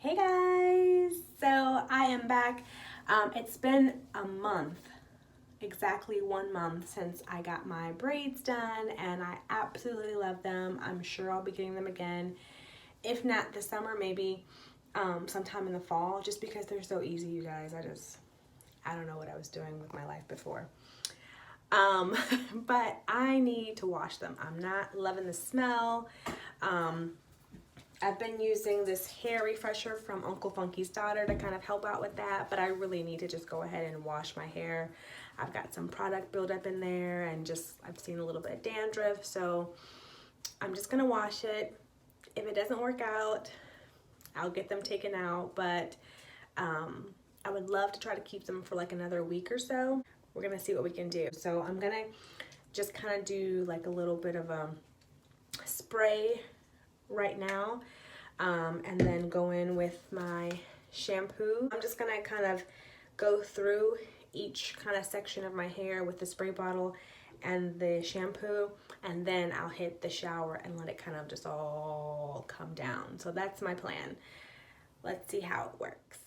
Hey guys, so I am back. It's been a month, exactly 1 month since I got my braids done, and I absolutely love them. I'm sure I'll be getting them again, if not this summer, maybe sometime in the fall, just because they're so easy, you guys. I don't know what I was doing with my life before. Um, but I need to wash them. I'm not loving the smell. Um, I've been using this hair refresher from Uncle Funky's daughter to kind of help out with that, but I really need to just go ahead and wash my hair. I've got some product buildup in there and just I've seen a little bit of dandruff, so I'm just gonna wash it. If it doesn't work out, I'll get them taken out, but I would love to try to keep them for like another week or so. We're gonna see what we can do. So I'm gonna just kind of do like a little bit of a spray right now, and then go in with my shampoo. I'm just gonna kind of go through each kind of section of my hair with the spray bottle and the shampoo, and then I'll hit the shower and let it kind of just all come down. So that's my plan. Let's see how it works.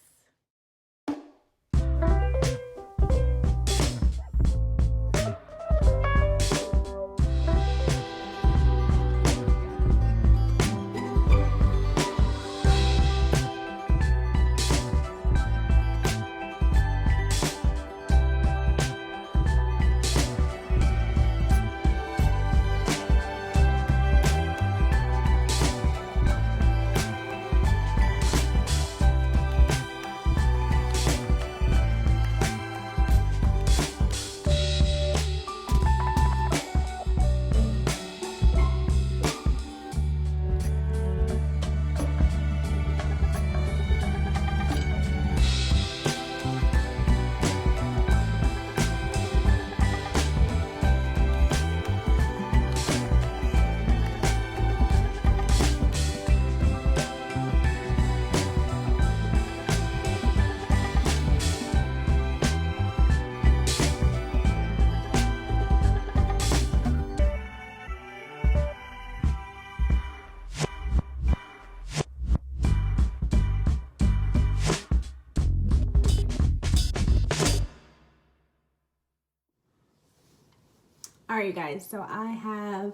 All right, you guys, so I have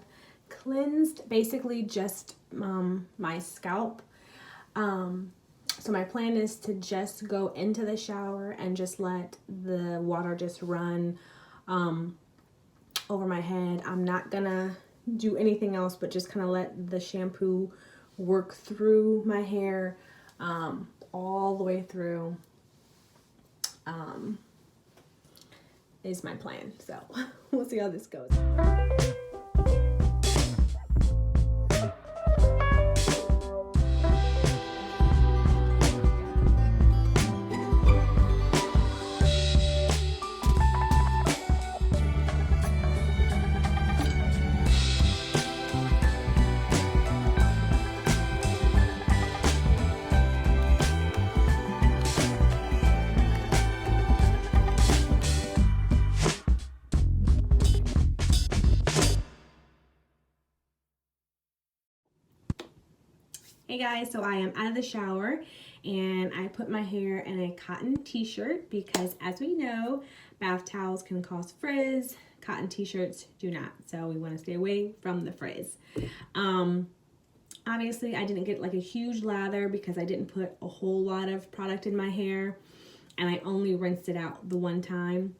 cleansed basically just my scalp. So my plan is to just go into the shower and just let the water just run over my head. I'm not gonna do anything else but just kind of let the shampoo work through my hair all the way through. Is my plan. So we'll see how this goes. Hey guys, so I am out of the shower and I put my hair in a cotton t-shirt because, as we know, bath towels can cause frizz, cotton t-shirts do not. So we want to stay away from the frizz. Obviously I didn't get like a huge lather because I didn't put a whole lot of product in my hair and I only rinsed it out the one time.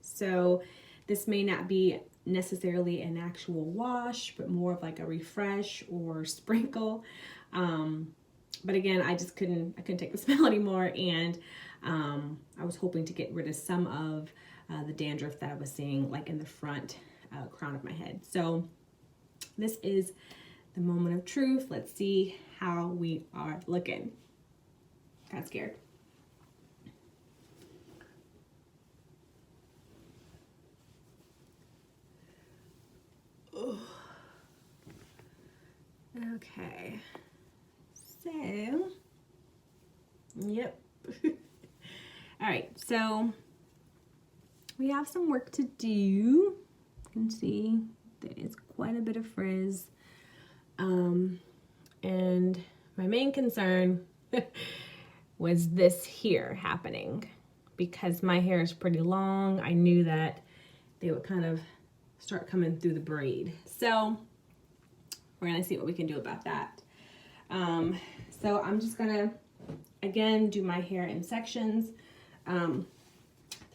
So this may not be necessarily an actual wash, but more of like a refresh or sprinkle. But again, I couldn't take the smell anymore, and I was hoping to get rid of some of the dandruff that I was seeing like in the front crown of my head. So this is the moment of truth. Let's see how we are looking. Got scared. Okay, so, yep. All right, so we have some work to do. You can see there is quite a bit of frizz. And my main concern was this here happening. Because my hair is pretty long, I knew that they would kind of start coming through the braid. So we're gonna see what we can do about that. So I'm just gonna, again, do my hair in sections.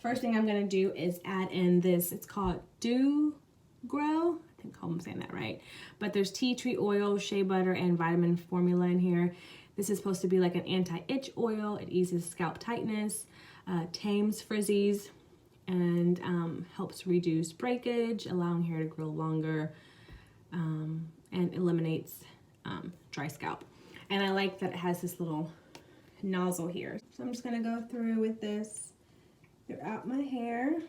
First thing I'm gonna do is add in this, it's called Dew Grow. I think I'm saying that right. But there's tea tree oil, shea butter, and vitamin formula in here. This is supposed to be like an anti-itch oil. It eases scalp tightness, tames frizzies, and helps reduce breakage, allowing hair to grow longer, and eliminates dry scalp. And I like that it has this little nozzle here. So I'm just gonna go through with this throughout my hair.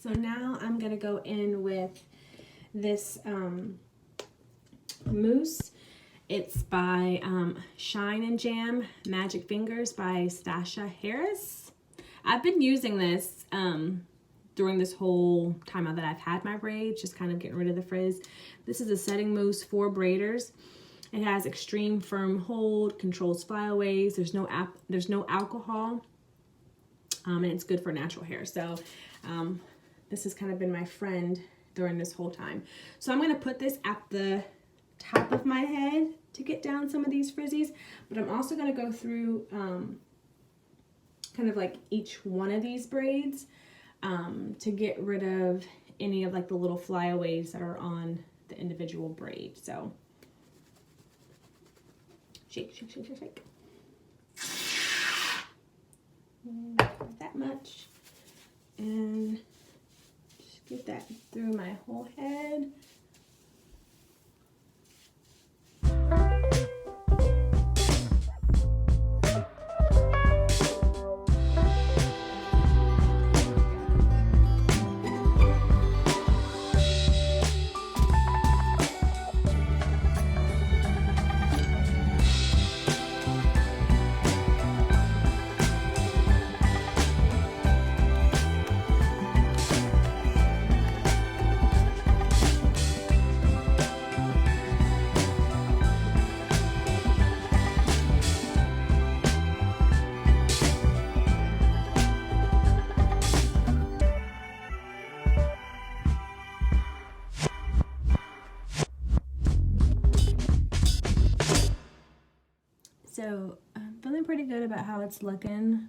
So now I'm gonna go in with this mousse. It's by Shine and Jam Magic Fingers by Stasha Harris. I've been using this during this whole time that I've had my braids, just kind of getting rid of the frizz. This is a setting mousse for braiders. It has extreme firm hold, controls flyaways. There's no alcohol, and it's good for natural hair. So this has kind of been my friend during this whole time. So I'm gonna put this at the top of my head to get down some of these frizzies, but I'm also gonna go through kind of like each one of these braids to get rid of any of like the little flyaways that are on the individual braid. So shake, shake, shake, shake, shake. Not that much. And just get that through my whole head. So I'm feeling pretty good about how it's looking.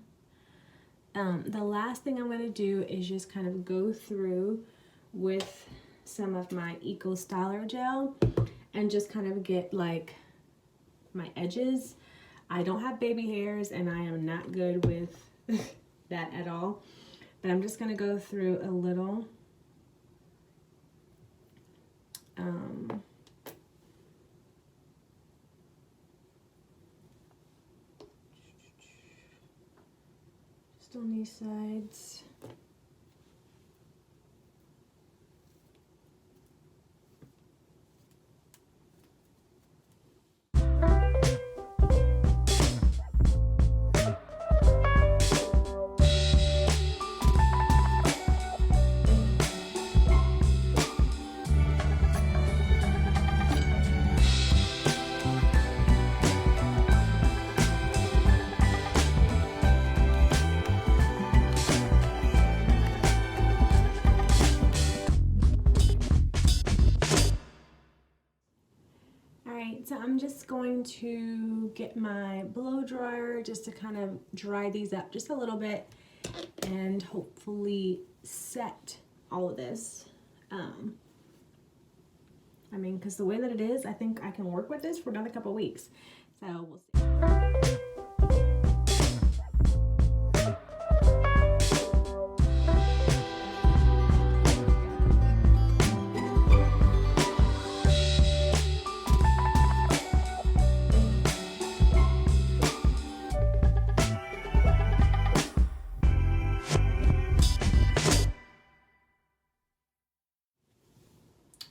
The last thing I'm going to do is just kind of go through with some of my Eco Styler gel and just kind of get like my edges. I don't have baby hairs and I am not good with that at all, but I'm just going to go through a little just on these sides. So I'm just going to get my blow dryer just to kind of dry these up just a little bit and hopefully set all of this. I mean, because the way that it is, I think I can work with this for another couple weeks. So we'll see.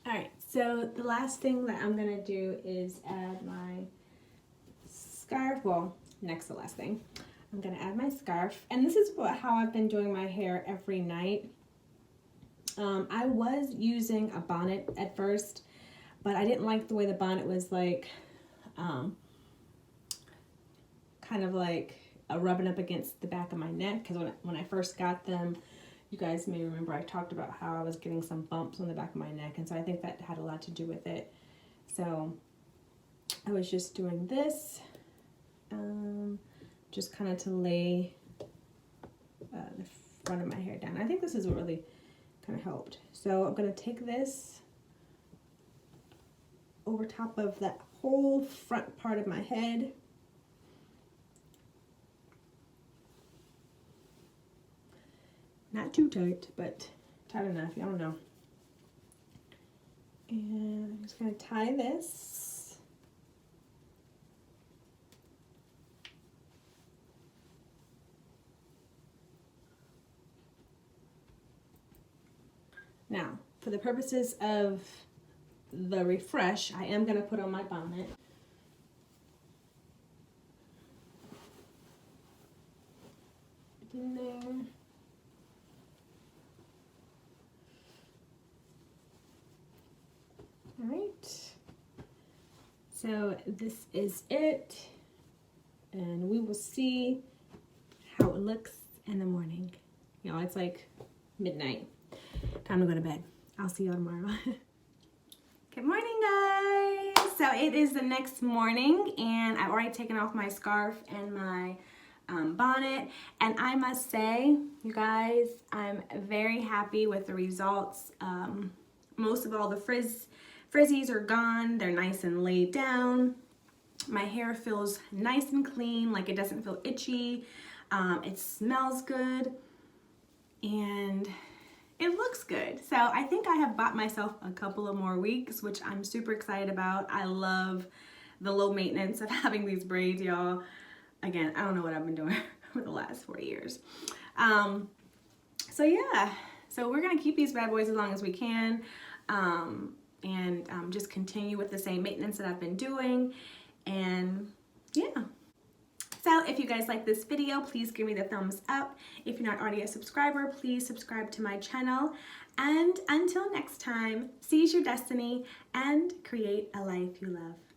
All right, so the last thing that I'm gonna do is add my scarf. Well, next to last thing, I'm gonna add my scarf, and this is how I've been doing my hair every night. I was using a bonnet at first, but I didn't like the way the bonnet was like, kind of like rubbing up against the back of my neck, because when I first got them, you guys may remember I talked about how I was getting some bumps on the back of my neck, and so I think that had a lot to do with it. So I was just doing this, just kind of to lay the front of my hair down. I think this is what really kind of helped. So I'm going to take this over top of that whole front part of my head. Not too tight, but tight enough, I don't know. And I'm just going to tie this. Now, for the purposes of the refresh, I am going to put on my bonnet. In there. All right, so this is it, and we will see how it looks in the morning. You know, it's like midnight. Time to go to bed. I'll see you tomorrow. Good morning, guys. So it is the next morning, and I've already taken off my scarf and my bonnet, and I must say, you guys, I'm very happy with the results. Most of all the frizzies are gone. They're nice and laid down. My hair feels nice and clean, like it doesn't feel itchy. It smells good, and it looks good. So I think I have bought myself a couple of more weeks, which I'm super excited about. I love the low maintenance of having these braids, y'all. Again, I don't know what I've been doing for the last 4 years. So yeah, so we're gonna keep these bad boys as long as we can. And just continue with the same maintenance that I've been doing, and yeah. So if you guys like this video, please give me the thumbs up. If you're not already a subscriber, please subscribe to my channel, and until next time, seize your destiny and create a life you love.